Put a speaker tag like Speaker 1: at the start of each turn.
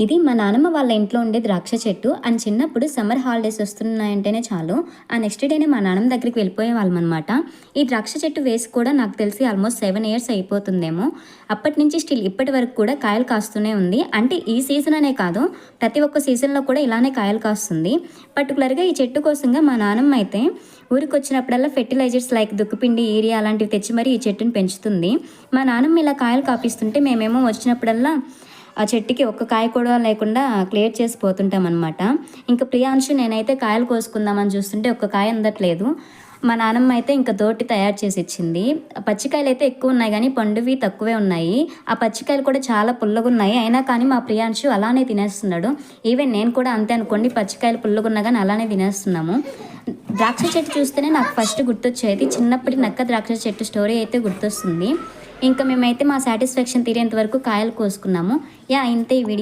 Speaker 1: ఇది మా నానమ్మ వాళ్ళ ఇంట్లో ఉండే ద్రాక్ష చెట్టు. అండ్ చిన్నప్పుడు సమ్మర్ హాలిడేస్ వస్తున్నాయంటేనే చాలు ఆ నెక్స్ట్ డేనే మా నానమ్మ దగ్గరికి వెళ్ళిపోయేవాళ్ళం అనమాట. ఈ ద్రాక్ష చెట్టు వేసి కూడా నాకు తెలిసి ఆల్మోస్ట్ 7 ఇయర్స్ అయిపోతుందేమో. అప్పటి నుంచి స్టిల్ ఇప్పటి వరకు కూడా కాయలు కాస్తూనే ఉంది. అంటే ఈ సీజన్ అనే కాదు, ప్రతి ఒక్క సీజన్లో కూడా ఇలానే కాయలు కాస్తుంది. పర్టికులర్గా ఈ చెట్టు కోసంగా మా నానమ్మ అయితే ఊరికి వచ్చినప్పుడల్లా ఫెర్టిలైజర్స్ లైక్ దుక్కుపిండి, యూరియా అలాంటివి తెచ్చి మరీ ఈ చెట్టుని పెంచుతుంది. మా నానమ్మ ఇలా కాయలు కాపిస్తుంటే మేమేమో వచ్చినప్పుడల్లా ఆ చెట్టుకి ఒక్క కాయ కూడా లేకుండా క్లియర్ చేసి పోతుంటాం అనమాట. ఇంకా ప్రియాంశు నేనైతే కాయలు కోసుకుందామని చూస్తుంటే ఒక్క కాయ అందట్లేదు. మా నానమ్మ అయితే ఇంకా తోటి తయారు చేసి ఇచ్చింది. పచ్చికాయలు అయితే ఎక్కువ ఉన్నాయి కానీ పండువి తక్కువే ఉన్నాయి. ఆ పచ్చికాయలు కూడా చాలా పుల్లగున్నాయి. అయినా కానీ మా ప్రియాంశు అలానే తినేస్తున్నాడు. ఈవెన్ నేను కూడా అంతే అనుకోండి, పచ్చికాయలు పుల్లగున్నా కానీ అలానే తినేస్తున్నాము. ద్రాక్ష చెట్టు చూస్తేనే నాకు ఫస్ట్ గుర్తొచ్చేది చిన్నప్పటి నక్క ద్రాక్ష చెట్టు స్టోరీ అయితే గుర్తొస్తుంది. ఇంకా మేమైతే మా సాటిస్ఫాక్షన్ తీరేంత వరకు కాయలు కోసుకున్నాము. ఇంతే ఈ వీడియో.